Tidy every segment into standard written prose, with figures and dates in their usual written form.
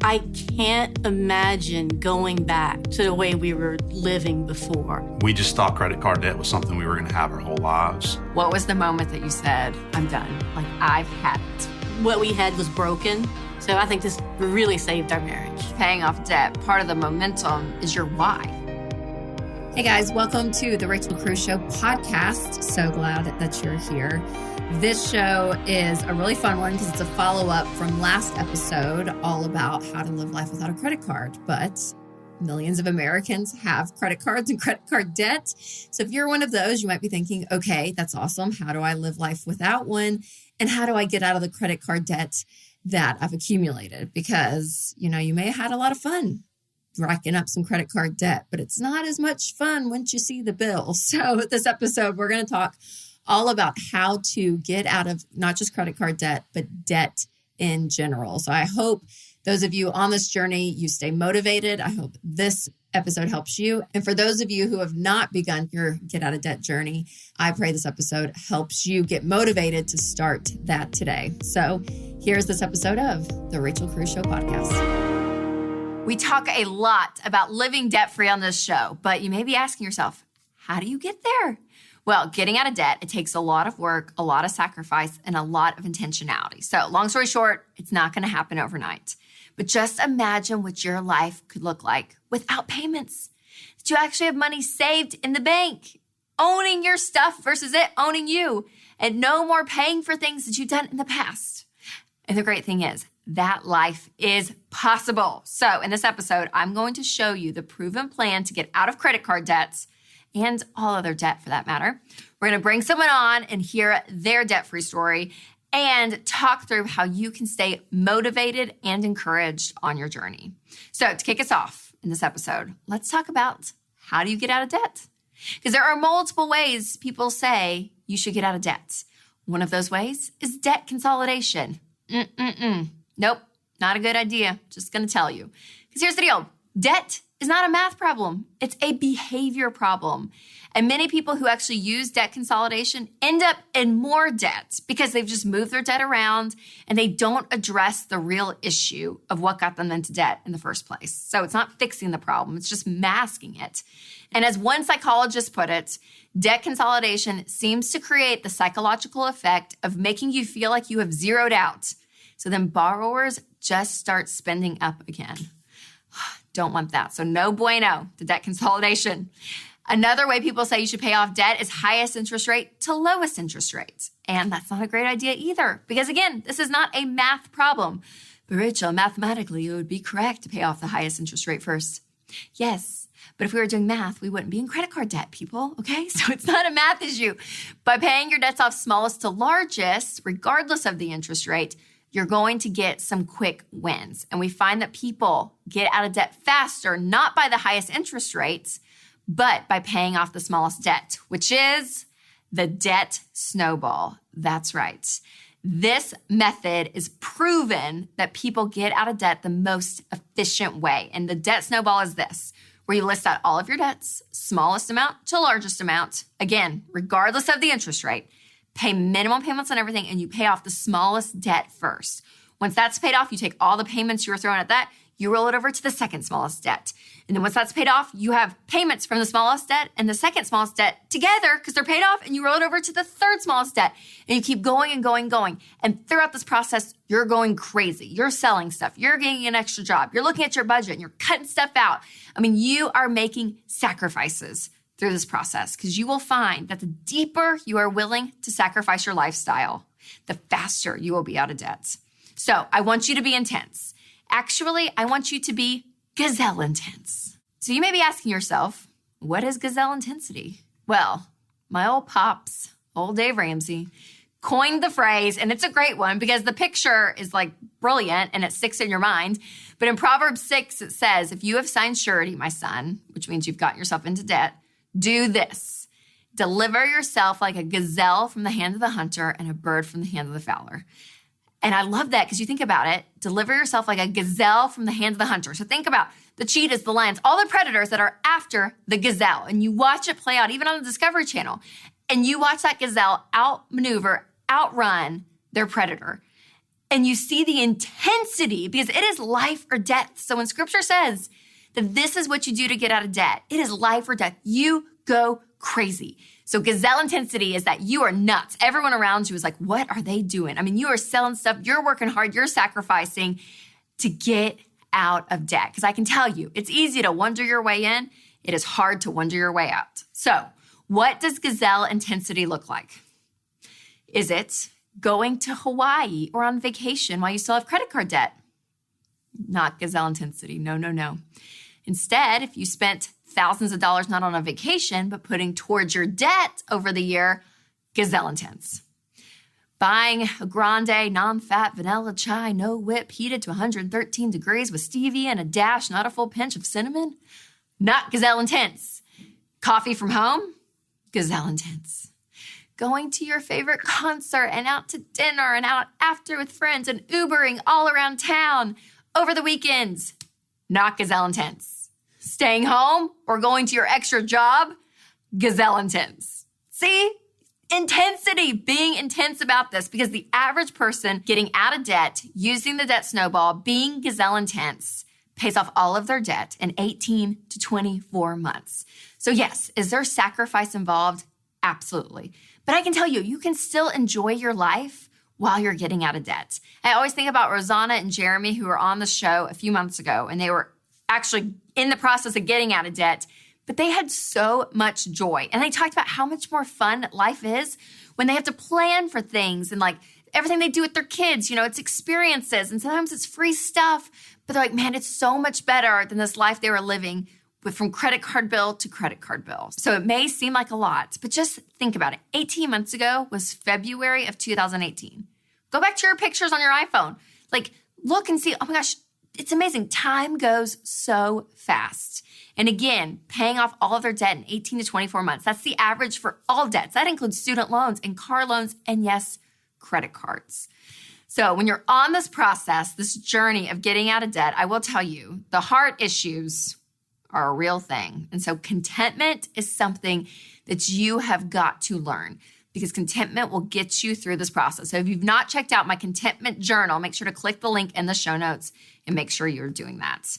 I can't imagine going back to the way we were living before. We just thought credit card debt was something we were going to have our whole lives. What was the moment that you said, I'm done? Like, I've had it. What we had was broken. So I think this really saved our marriage. Paying off debt, part of the momentum is your why. Hey guys, welcome to the Rachel Cruze Show podcast. So glad that you're here. This show is a really fun one because it's a follow-up from last episode all about how to live life without a credit card. But millions of Americans have credit cards and credit card debt. So if you're one of those, you might be thinking, okay, that's awesome. How do I live life without one? And how do I get out of the credit card debt that I've accumulated? Because, you may have had a lot of fun racking up some credit card debt, but it's not as much fun once you see the bill. So this episode, we're going to talk all about how to get out of not just credit card debt, but debt in general. So I hope those of you on this journey, you stay motivated. I hope this episode helps you. And for those of you who have not begun your get out of debt journey, I pray this episode helps you get motivated to start that today. So here's this episode of the Rachel Cruze Show podcast. We talk a lot about living debt-free on this show, but you may be asking yourself, how do you get there? Well, getting out of debt, it takes a lot of work, a lot of sacrifice, and a lot of intentionality. So long story short, it's not going to happen overnight. But just imagine what your life could look like without payments. That you actually have money saved in the bank, owning your stuff versus it owning you, and no more paying for things that you've done in the past. And the great thing is, that life is possible. So in this episode, I'm going to show you the proven plan to get out of credit card debts and all other debt for that matter. We're going to bring someone on and hear their debt-free story and talk through how you can stay motivated and encouraged on your journey. So to kick us off in this episode, let's talk about how do you get out of debt? Because there are multiple ways people say you should get out of debt. One of those ways is debt consolidation. Nope, not a good idea. Just going to tell you. Because here's the deal. Debt is not a math problem. It's a behavior problem. And many people who actually use debt consolidation end up in more debt because they've just moved their debt around and they don't address the real issue of what got them into debt in the first place. So it's not fixing the problem. It's just masking it. And as one psychologist put it, debt consolidation seems to create the psychological effect of making you feel like you have zeroed out. So then borrowers just start spending up again. Don't want that. So no bueno to debt consolidation. Another way people say you should pay off debt is highest interest rate to lowest interest rate. And that's not a great idea either. Because again, this is not a math problem. But Rachel, mathematically, it would be correct to pay off the highest interest rate first. Yes, but if we were doing math, we wouldn't be in credit card debt, people, okay? So it's not a math issue. By paying your debts off smallest to largest, regardless of the interest rate, you're going to get some quick wins. And we find that people get out of debt faster, not by the highest interest rates, but by paying off the smallest debt, which is the debt snowball. That's right. This method is proven that people get out of debt the most efficient way. And the debt snowball is this, where you list out all of your debts, smallest amount to largest amount, again, regardless of the interest rate. Pay minimum payments on everything, and you pay off the smallest debt first. Once that's paid off, you take all the payments you were throwing at that, you roll it over to the second smallest debt. And then once that's paid off, you have payments from the smallest debt and the second smallest debt together because they're paid off, and you roll it over to the third smallest debt. And you keep going and going and going. And throughout this process, you're going crazy. You're selling stuff. You're getting an extra job. You're looking at your budget and you're cutting stuff out. I mean, you are making sacrifices through this process, because you will find that the deeper you are willing to sacrifice your lifestyle, the faster you will be out of debt. So I want you to be intense. Actually, I want you to be gazelle intense. So you may be asking yourself, what is gazelle intensity? Well, my old pops, old Dave Ramsey, coined the phrase, and it's a great one because the picture is like brilliant and it sticks in your mind. But in Proverbs 6, it says, if you have signed surety, my son, which means you've gotten yourself into debt, do this. Deliver yourself like a gazelle from the hand of the hunter and a bird from the hand of the fowler. And I love that because you think about it, deliver yourself like a gazelle from the hand of the hunter. So think about the cheetahs, the lions, all the predators that are after the gazelle. And you watch it play out, even on the Discovery Channel. And you watch that gazelle outmaneuver, outrun their predator. and you see the intensity, because it is life or death. So when scripture says that this is what you do to get out of debt, it is life or death. You go crazy. So gazelle intensity is that you are nuts. Everyone around you is like, what are they doing? I mean, you are selling stuff, you're working hard, you're sacrificing to get out of debt. Because I can tell you, it's easy to wonder your way in. It is hard to wonder your way out. So what does gazelle intensity look like? Is it going to Hawaii or on vacation while you still have credit card debt? Not gazelle intensity. No, no, no. Instead, if you spent thousands of dollars not on a vacation, but putting towards your debt over the year, gazelle intense. Buying a grande, non-fat vanilla chai, no whip, heated to 113 degrees with stevia and a dash, not a full pinch of cinnamon? Not gazelle intense. Coffee from home? Gazelle intense. Going to your favorite concert and out to dinner and out after with friends and Ubering all around town over the weekends? Not gazelle intense. Staying home or going to your extra job? Gazelle intense. See? Intensity, being intense about this, because the average person getting out of debt, using the debt snowball, being gazelle intense, pays off all of their debt in 18 to 24 months. So yes, is there sacrifice involved? Absolutely. But I can tell you, you can still enjoy your life while you're getting out of debt. I always think about Rosanna and Jeremy, who were on the show a few months ago, and they were actually in the process of getting out of debt, but they had so much joy. And they talked about how much more fun life is when they have to plan for things and like everything they do with their kids, you know, it's experiences and sometimes it's free stuff, but they're like, man, it's so much better than this life they were living with from credit card bill to credit card bill. So it may seem like a lot, but just think about it. 18 months ago was February of 2018. Go back to your pictures on your iPhone. Like, look and see, oh my gosh, it's amazing. Time goes so fast. And again, paying off all of their debt in 18 to 24 months. That's the average for all debts. That includes student loans and car loans and yes, credit cards. So when you're on this process, this journey of getting out of debt, I will tell you, the heart issues are a real thing. And so contentment is something that you have got to learn, because contentment will get you through this process. So if you've not checked out my contentment journal, make sure to click the link in the show notes and make sure you're doing that.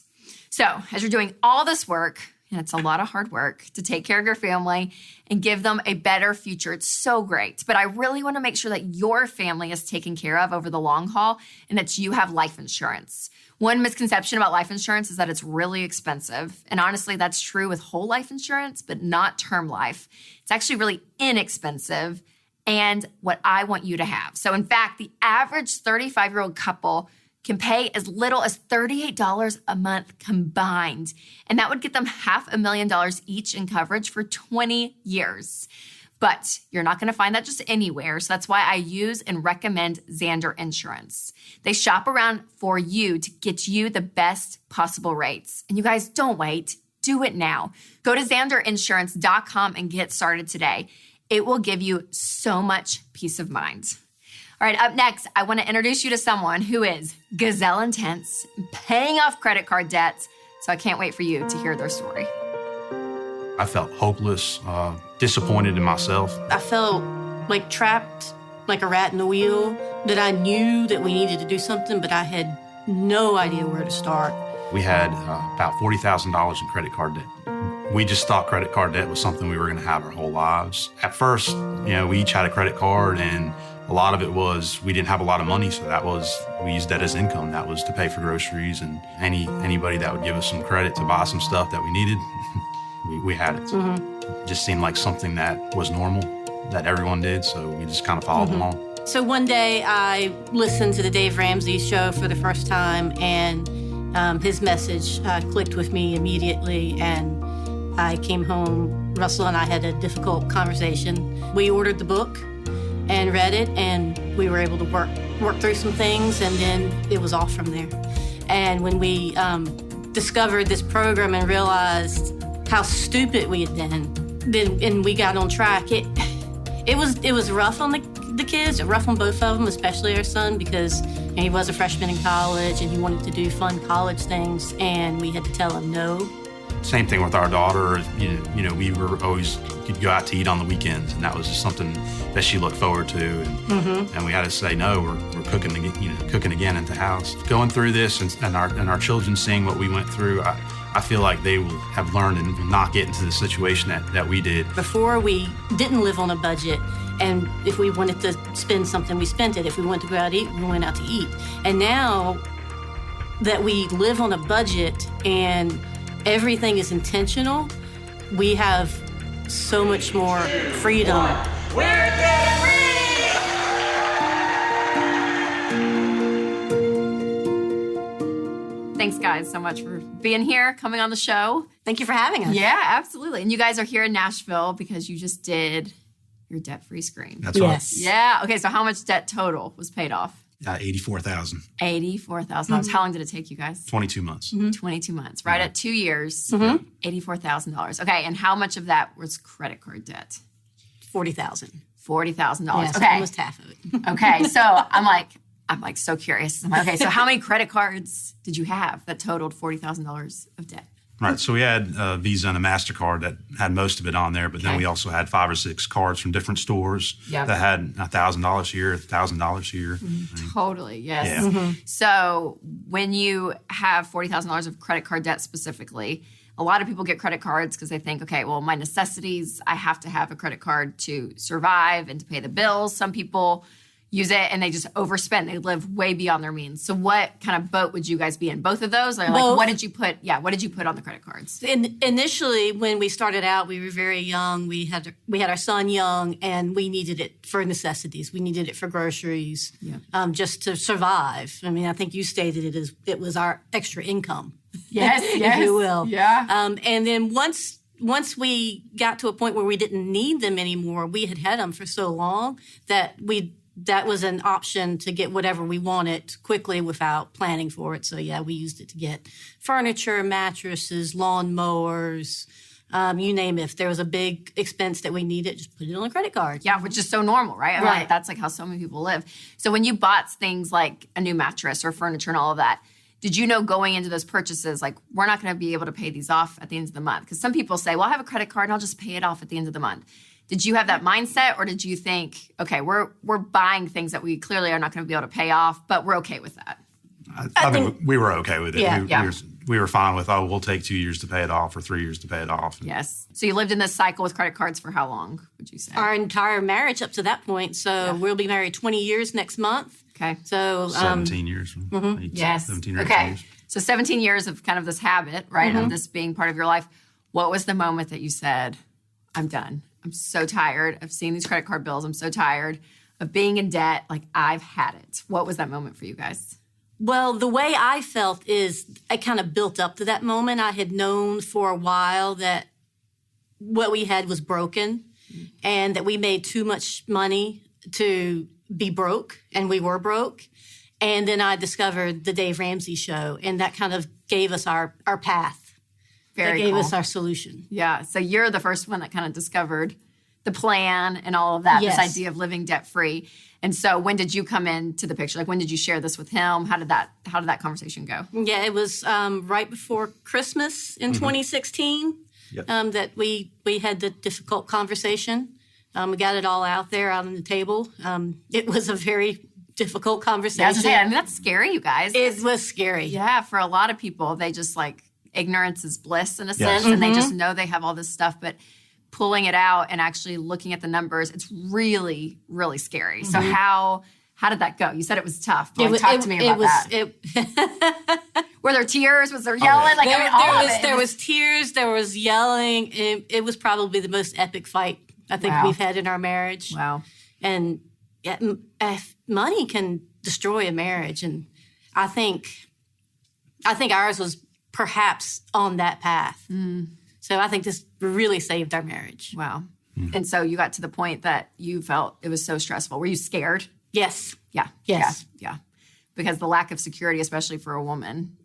So as you're doing all this work, and it's a lot of hard work to take care of your family and give them a better future. It's so great. But I really want to make sure that your family is taken care of over the long haul and that you have life insurance. One misconception about life insurance is that it's really expensive. And honestly, that's true with whole life insurance, but not term life. It's actually really inexpensive and what I want you to have. So in fact, the average 35-year-old couple can pay as little as $38 a month combined. And that would get them $500,000 each in coverage for 20 years. But you're not going to find that just anywhere. So that's why I use and recommend Xander Insurance. They shop around for you to get you the best possible rates. And you guys, don't wait. Do it now. Go to xanderinsurance.com and get started today. It will give you so much peace of mind. All right, up next, I want to introduce you to someone who is gazelle intense, paying off credit card debts. So I can't wait for you to hear their story. I felt hopeless, disappointed in myself. I felt like trapped, like a rat in the wheel, that I knew that we needed to do something, but I had no idea where to start. We had about $40,000 in credit card debt. We just thought credit card debt was something we were going to have our whole lives. At first, we each had a credit card, and a lot of it was we didn't have a lot of money, so we used that as income. That was to pay for groceries, and anybody that would give us some credit to buy some stuff that we needed, we had it. Mm-hmm. It just seemed like something that was normal, that everyone did, so we just kind of followed along. So one day I listened to the Dave Ramsey show for the first time, and his message clicked with me immediately, and I came home. Russell and I had a difficult conversation. We ordered the book and read it, and we were able to work through some things, and then it was off from there. And when we discovered this program and realized how stupid we had been, and we got on track, it was rough on the kids, rough on both of them, especially our son, because he was a freshman in college and he wanted to do fun college things, and we had to tell him no. Same thing with our daughter. We were always could go out to eat on the weekends, and that was just something that she looked forward to. And we had to say no. We're cooking again at the house. Going through this and our children seeing what we went through, I feel like they will have learned and will not get into the situation that we did. Before, we didn't live on a budget, and if we wanted to spend something, we spent it. If we wanted to go out to eat, we went out to eat. And now that we live on a budget and everything is intentional, we have so much more freedom. We're debt free! Thanks, guys, so much for being here, coming on the show. Thank you for having us. Yeah, absolutely. And you guys are here in Nashville because you just did your debt-free screen. That's right. Yes. Yeah. Okay, so how much debt total was paid off? $84,000. $84,000. How long did it take you guys? 22 months. 22 months, right? At 2 years, $84,000. Okay, and how much of that was credit card debt? $40,000. $40,000. Yes, Okay. almost half of it. Okay, so I'm like so curious. I'm like, okay, so how many credit cards did you have that totaled $40,000 of debt? Right. So we had a Visa and a MasterCard that had most of it on there, but then we also had 5 or 6 cards from different stores that had $1,000 here, $1,000 here. Totally, yes. Yeah. So when you have $40,000 of credit card debt specifically, a lot of people get credit cards because they think, okay, well, my necessities, I have to have a credit card to survive and to pay the bills. Some people use it and they just overspend. They live way beyond their means. So what kind of boat would you guys be in? Both of those? Or like, what did you put on the credit cards? Initially, when we started out, we were very young. We had our son young, and we needed it for necessities. We needed it for groceries, just to survive. I mean, I think you stated it as it was our extra income. Yes, if you will. Yeah. And then once we got to a point where we didn't need them anymore, we had them for so long that was an option to get whatever we wanted quickly without planning for it. So, we used it to get furniture, mattresses, lawn mowers, you name it. If there was a big expense that we needed, just put it on a credit card. Yeah, which is so normal, right? I mean, Right. that's like how so many people live. So when you bought things like a new mattress or furniture and all of that, did you know going into those purchases, like, we're not going to be able to pay these off at the end of the month? Because some people say, well, I have a credit card and I'll just pay it off at the end of the month. Did you have that mindset, or did you think, okay, we're buying things that we clearly are not going to be able to pay off, but we're okay with that? I think we were okay with it. Yeah. We were fine with, we'll take 2 years to pay it off or 3 years to pay it off. Yes. So you lived in this cycle with credit cards for how long, would you say? Our entire marriage up to that point. So we'll be married 20 years next month. Okay. So 17 years. Yes. 17 or 18 okay. years. So 17 years of kind of this habit, right, of this being part of your life. What was the moment that you said, I'm done? I'm so tired of seeing these credit card bills. I'm so tired of being in debt. Like, I've had it. What was that moment for you guys? Well, the way I felt is I kind of built up to that moment. I had known for a while that what we had was broken and that we made too much money to be broke, and we were broke. And then I discovered the Dave Ramsey Show, and that kind of gave us our path. Very That gave cool. us our solution. Yeah. So you're the first one that kind of discovered the plan and all of that, Yes. this idea of living debt free. And so when did you come into the picture? Like, when did you share this with him? How did that conversation go? Yeah, it was right before Christmas in 2016 that we had the difficult conversation. We got it all out there on the table. It was a very difficult conversation. Yeah, I was gonna say, I mean, that's scary, you guys. It was scary. Yeah, for a lot of people, they just like, ignorance is bliss in a sense, and they just know they have all this stuff, but pulling it out and actually looking at the numbers, it's really, really scary. So how did that go? You said it was tough. But talk to me about that. Were there tears? Was there yelling? Like, there was tears. There was yelling. It was probably the most epic fight I think we've had in our marriage. Wow. And money can destroy a marriage, and I think ours was perhaps on that path. So I think this really saved our marriage. Wow. And so you got to the point that you felt it was so stressful. Were you scared? Yes. Yeah. Yes. Yeah. Because the lack of security, especially for a woman,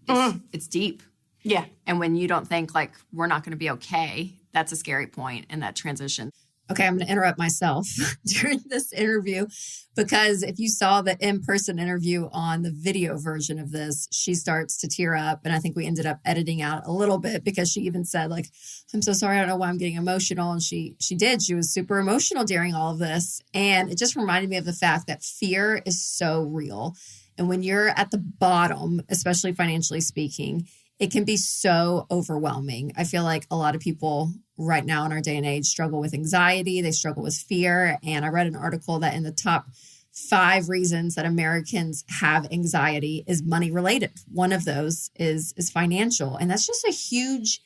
it's deep. Yeah. And when you don't think like, we're not going to be okay, that's a scary point in that transition. Okay, I'm going to interrupt myself during this interview because if you saw the in-person interview on the video version of this, she starts to tear up. And I think we ended up editing out a little bit because she even said, like, I'm so sorry, I don't know why I'm getting emotional. And she did. She was super emotional during all of this. And it just reminded me of the fact that fear is so real. And when you're at the bottom, especially financially speaking, it can be so overwhelming. I feel like a lot of people right now in our day and age struggle with anxiety. They struggle with fear. And I read an article that in the top 5 reasons that Americans have anxiety is money related. One of those is financial. And that's just a huge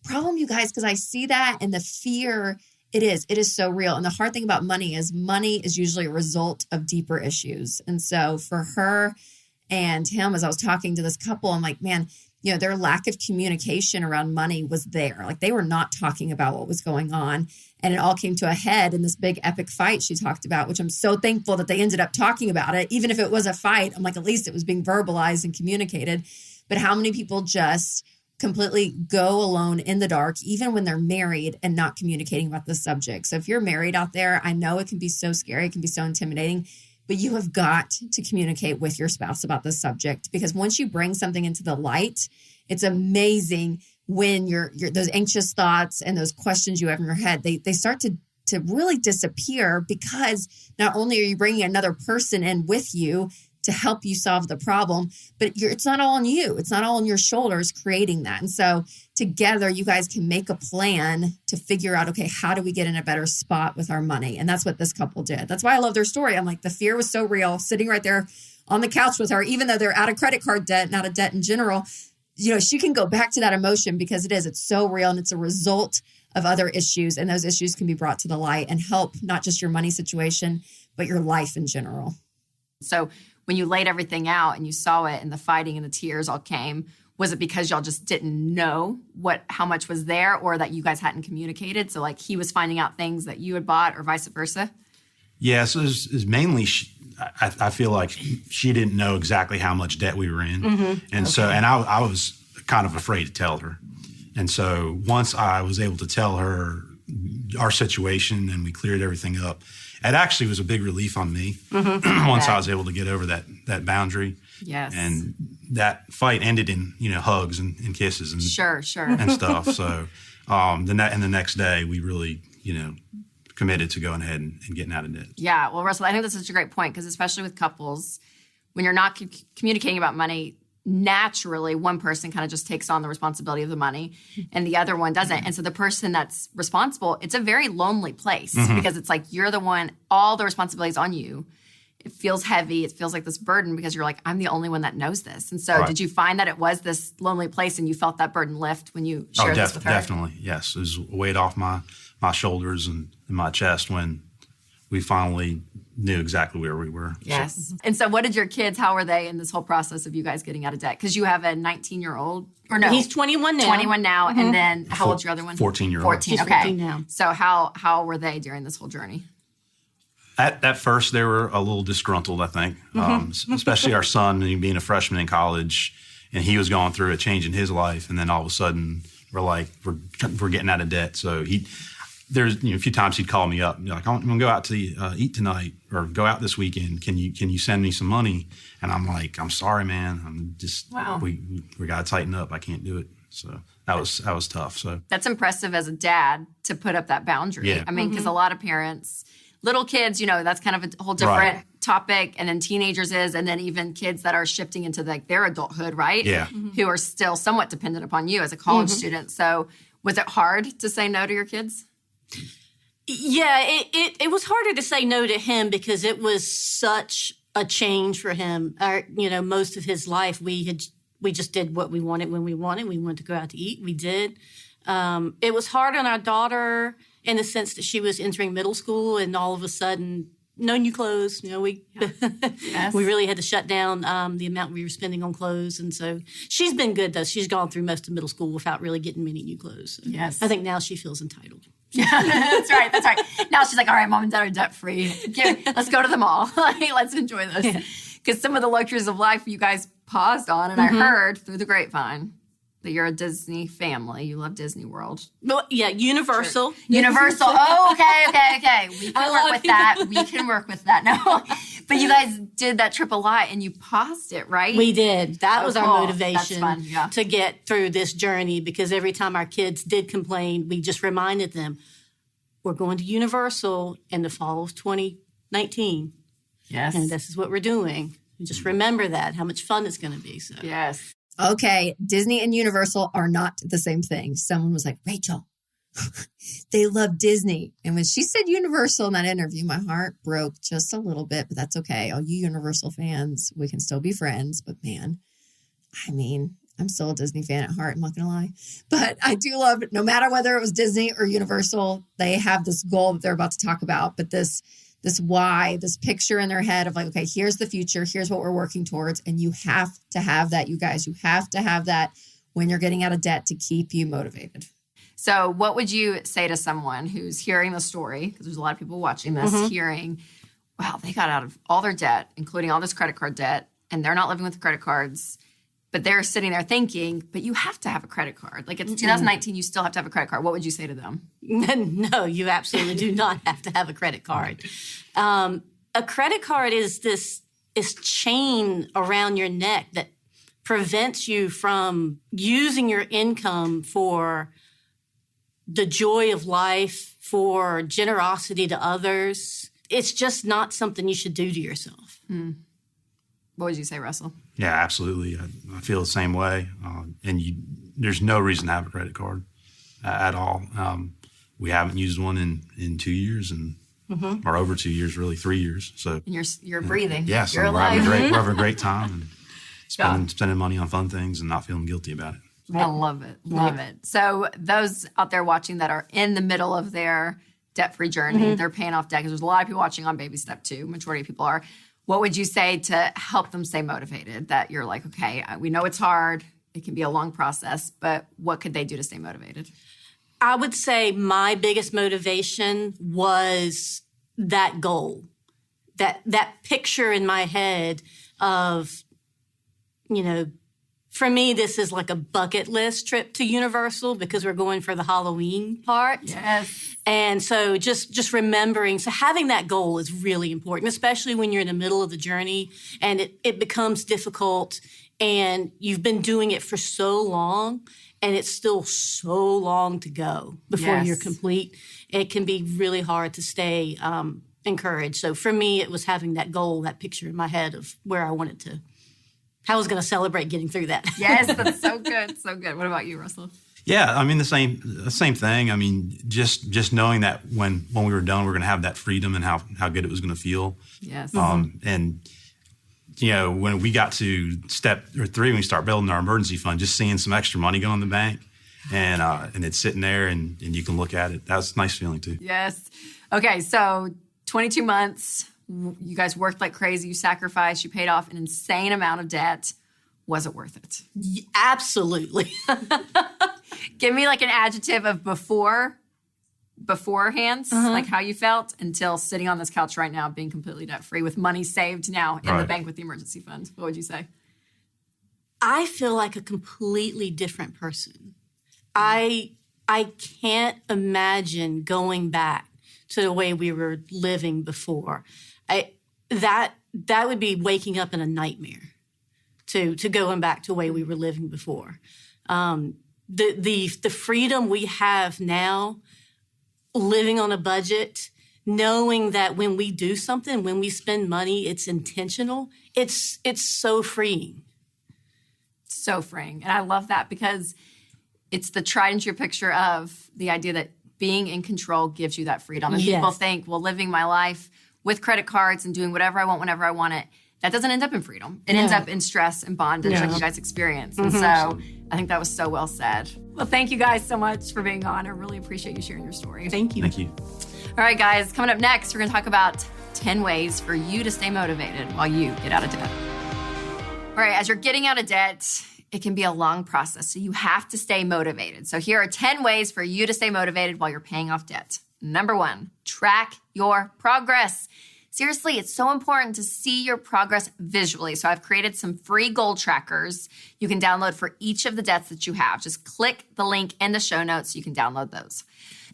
problem, you guys, because I see that and the fear, it is so real. And the hard thing about money is usually a result of deeper issues. And so for her and him, as I was talking to this couple, I'm like, man, you know, their lack of communication around money was there. Like they were not talking about what was going on. And it all came to a head in this big epic fight she talked about, which I'm so thankful that they ended up talking about it. Even if it was a fight, I'm like, at least it was being verbalized and communicated. But how many people just completely go alone in the dark, even when they're married and not communicating about this subject? So if you're married out there, I know it can be so scary. It can be so intimidating. But you have got to communicate with your spouse about this subject because once you bring something into the light, it's amazing when your those anxious thoughts and those questions you have in your head, they start to really disappear because not only are you bringing another person in with you to help you solve the problem, but it's not all on you. It's not all on your shoulders creating that. And so together, you guys can make a plan to figure out, okay, how do we get in a better spot with our money? And that's what this couple did. That's why I love their story. I'm like, the fear was so real, sitting right there on the couch with her, even though they're out of credit card debt, not a debt in general. You know, she can go back to that emotion because it's so real and it's a result of other issues. And those issues can be brought to the light and help not just your money situation, but your life in general. So when you laid everything out and you saw it and the fighting and the tears all came, was it because y'all just didn't know how much was there or that you guys hadn't communicated? So like he was finding out things that you had bought or vice versa? Yeah, so it's mainly, I feel like she didn't know exactly how much debt we were in. Mm-hmm. And so, and I was kind of afraid to tell her. And so once I was able to tell her our situation and we cleared everything up, it actually was a big relief on me once I was able to get over that boundary. Yes. And that fight ended in, hugs and kisses and sure. and stuff. So the next day we really, committed to going ahead and getting out of debt. Yeah. Well, Russell, I think that's such a great point because especially with couples, when you're not communicating about money, naturally one person kind of just takes on the responsibility of the money and the other one doesn't. And so the person that's responsible, it's a very lonely place because it's like you're the one, all the responsibility is on you. It feels heavy. It feels like this burden because you're like, I'm the only one that knows this. And so Did you find that it was this lonely place and you felt that burden lift when you shared this with her? Definitely. Yes. It was a weight off my shoulders and my chest when we finally knew exactly where we were. Yes. So. And so what did your kids, how were they in this whole process of you guys getting out of debt? Because you have a 19-year-old, or no? He's 21 now. 21 now. Mm-hmm. And then how old's your other one? 14-year-old. 14, He's okay. 14 now. So how were they during this whole journey? At first, they were a little disgruntled, I think, especially our son being a freshman in college, and he was going through a change in his life, and then all of a sudden, we're like, we're getting out of debt. So there's a few times he'd call me up, like, I'm going to go out to eat tonight or go out this weekend. Can you send me some money? And I'm like, I'm sorry, man. I'm just we got to tighten up. I can't do it. So that was tough. So that's impressive as a dad to put up that boundary. Yeah. I mean, because a lot of parents, little kids, that's kind of a whole different topic. And then teenagers and then even kids that are shifting into their adulthood, right? Yeah. Who are still somewhat dependent upon you as a college student. So was it hard to say no to your kids? Yeah, it was harder to say no to him because it was such a change for him. Most of his life we just did what we wanted when we wanted. We wanted to go out to eat. We did. It was hard on our daughter in the sense that she was entering middle school and all of a sudden no new clothes. We we really had to shut down the amount we were spending on clothes. And so she's been good though. She's gone through most of middle school without really getting many new clothes. So yes. I think now she feels entitled. That's right. Now she's like, all right, mom and dad are debt free. Let's go to the mall. Let's enjoy this. Because some of the luxuries of life you guys paused on, and I heard through the grapevine, that you're a Disney family. You love Disney World. Well, yeah, Universal. Sure. Universal. Oh, okay. We can work with that. We can work with that. No, but you guys did that trip a lot, and you paused it, right? We did. That was cool. our motivation That's fun, yeah. to get through this journey, because every time our kids did complain, we just reminded them, we're going to Universal in the fall of 2019. Yes. And this is what we're doing. And just remember that, how much fun it's going to be. So. Yes. Okay, Disney and Universal are not the same thing. Someone was like, Rachel, they love Disney. And when she said Universal in that interview, my heart broke just a little bit, but that's okay. All you Universal fans, we can still be friends. But man, I mean, I'm still a Disney fan at heart, I'm not going to lie. But I do love it. No matter whether it was Disney or Universal, they have this goal that they're about to talk about. But this why, this picture in their head of like, okay, here's the future. Here's what we're working towards. And you have to have that, you guys. You have to have that when you're getting out of debt to keep you motivated. So what would you say to someone who's hearing the story, because there's a lot of people watching this, hearing, wow, they got out of all their debt, including all this credit card debt, and they're not living with credit cards, but they're sitting there thinking, but you have to have a credit card. Like it's 2019, you still have to have a credit card. What would you say to them? No, you absolutely do not have to have a credit card. A credit card is this chain around your neck that prevents you from using your income for the joy of life, for generosity to others. It's just not something you should do to yourself. What would you say, Russell? Yeah, absolutely. I feel the same way. And there's no reason to have a credit card at all. We haven't used one in 2 years or over 2 years, really 3 years. So And you're breathing. Yeah, so you're we're alive. having a great time and spending money on fun things and not feeling guilty about it. I love it. Love it. So those out there watching that are in the middle of their debt-free journey, they're paying off debt, because there's a lot of people watching on baby step 2. Majority of people are. What would you say to help them stay motivated? That you're like, okay, we know it's hard. It can be a long process, but what could they do to stay motivated? I would say my biggest motivation was that goal, that picture in my head of, for me, this is like a bucket list trip to Universal, because we're going for the Halloween part. Yes. And so just remembering, so having that goal is really important, especially when you're in the middle of the journey and it becomes difficult and you've been doing it for so long and it's still so long to go before you're complete. It can be really hard to stay encouraged. So for me, it was having that goal, that picture in my head of where I wanted to, how I was going to celebrate getting through that. Yes, that's so good. So good. What about you, Russell? Yeah, I mean the same thing. I mean, just knowing that when we were done, we we're going to have that freedom and how good it was going to feel. Yes. And when we got to step 3, when we start building our emergency fund, just seeing some extra money go in the bank, and it's sitting there and you can look at it. That's a nice feeling too. Yes. Okay, so 22 months. You guys worked like crazy. You sacrificed. You paid off an insane amount of debt. Was it worth it? Absolutely. Give me like an adjective of beforehand, like how you felt, until sitting on this couch right now, being completely debt free with money saved now in the bank with the emergency fund. What would you say? I feel like a completely different person. I can't imagine going back to the way we were living before. That would be waking up in a nightmare to going back to the way we were living before. The freedom we have now, living on a budget, knowing that when we do something, when we spend money, it's intentional. It's so freeing. So freeing. And I love that, because it's the tried and true picture of the idea that being in control gives you that freedom. And people think, well, living my life with credit cards and doing whatever I want whenever I want it, that doesn't end up in freedom. It ends up in stress and bondage, like you guys experience. And so I think that was so well said. Well, thank you guys so much for being on. I really appreciate you sharing your story. Thank you. Thank you. All right, guys, coming up next, we're going to talk about 10 ways for you to stay motivated while you get out of debt. All right, as you're getting out of debt, it can be a long process, so you have to stay motivated. So here are 10 ways for you to stay motivated while you're paying off debt. Number 1, track your progress. Seriously, it's so important to see your progress visually. So I've created some free goal trackers you can download for each of the debts that you have. Just click the link in the show notes so you can download those.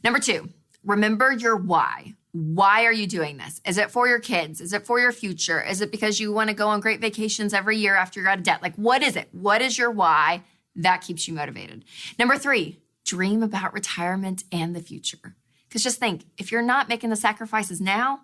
Number 2, remember your why. Why are you doing this? Is it for your kids? Is it for your future? Is it because you want to go on great vacations every year after you're out of debt? Like, what is it? What is your why? That keeps you motivated. Number 3, dream about retirement and the future. Because just think, if you're not making the sacrifices now,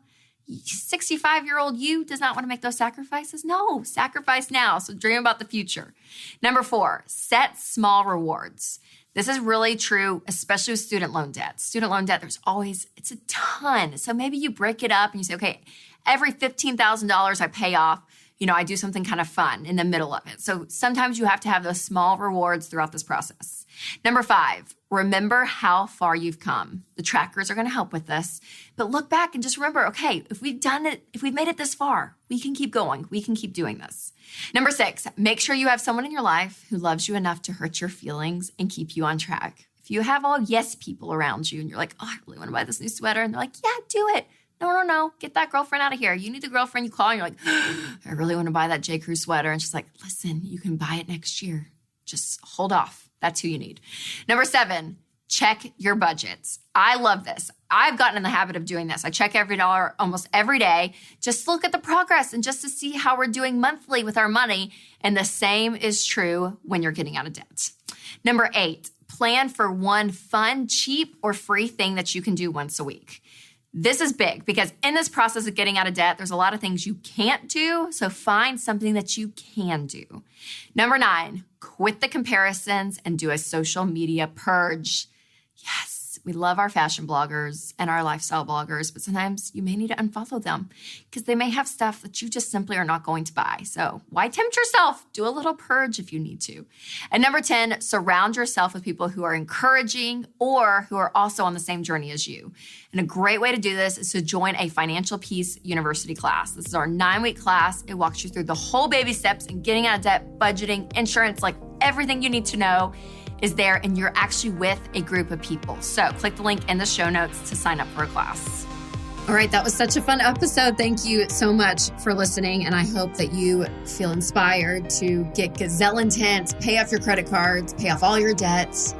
65-year-old you does not want to make those sacrifices. No, sacrifice now. So dream about the future. Number 4, set small rewards. This is really true, especially with student loan debt. Student loan debt, it's a ton. So maybe you break it up and you say, okay, every $15,000 I pay off, I do something kind of fun in the middle of it. So sometimes you have to have those small rewards throughout this process. Number 5, remember how far you've come. The trackers are going to help with this, but look back and just remember, okay, if we've made it this far, we can keep going. We can keep doing this. Number 6, make sure you have someone in your life who loves you enough to hurt your feelings and keep you on track. If you have all yes people around you and you're like, oh, I really want to buy this new sweater. And they're like, yeah, do it. No. Get that girlfriend out of here. You need the girlfriend you call and you're like, I really want to buy that J. Crew sweater. And she's like, listen, you can buy it next year. Just hold off. That's who you need. Number 7, check your budgets. I love this. I've gotten in the habit of doing this. I check every dollar almost every day. Just look at the progress and just to see how we're doing monthly with our money. And the same is true when you're getting out of debt. Number 8, plan for one fun, cheap, or free thing that you can do once a week. This is big because in this process of getting out of debt, there's a lot of things you can't do. So find something that you can do. Number 9, quit the comparisons and do a social media purge. Yes, we love our fashion bloggers and our lifestyle bloggers, but sometimes you may need to unfollow them because they may have stuff that you just simply are not going to buy. So why tempt yourself? Do a little purge if you need to. And number 10, surround yourself with people who are encouraging or who are also on the same journey as you. And a great way to do this is to join a Financial Peace University class. This is our 9-week class. It walks you through the whole baby steps in getting out of debt, budgeting, insurance, like everything you need to know is there, and you're actually with a group of people. So click the link in the show notes to sign up for a class. All right, that was such a fun episode. Thank you so much for listening. And I hope that you feel inspired to get gazelle intent, pay off your credit cards, pay off all your debts,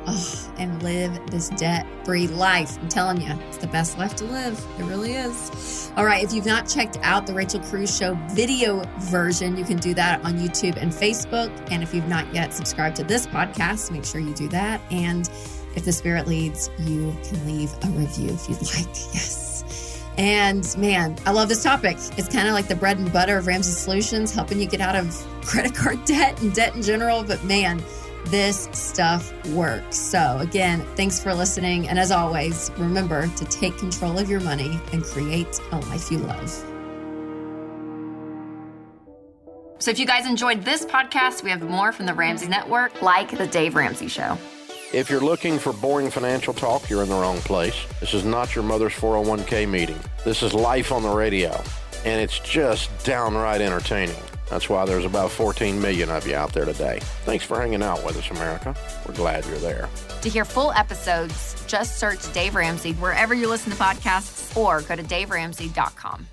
and live this debt-free life. I'm telling you, it's the best life to live. It really is. All right, if you've not checked out the Rachel Cruze Show video version, you can do that on YouTube and Facebook. And if you've not yet subscribed to this podcast, make sure you do that. And if the Spirit leads, you can leave a review if you'd like. Yes. And man, I love this topic. It's kind of like the bread and butter of Ramsey Solutions, helping you get out of credit card debt and debt in general. But man, this stuff works. So again, thanks for listening. And as always, remember to take control of your money and create a life you love. So if you guys enjoyed this podcast, we have more from the Ramsey Network, like The Dave Ramsey Show. If you're looking for boring financial talk, you're in the wrong place. This is not your mother's 401k meeting. This is life on the radio, and it's just downright entertaining. That's why there's about 14 million of you out there today. Thanks for hanging out with us, America. We're glad you're there. To hear full episodes, just search Dave Ramsey wherever you listen to podcasts or go to daveramsey.com.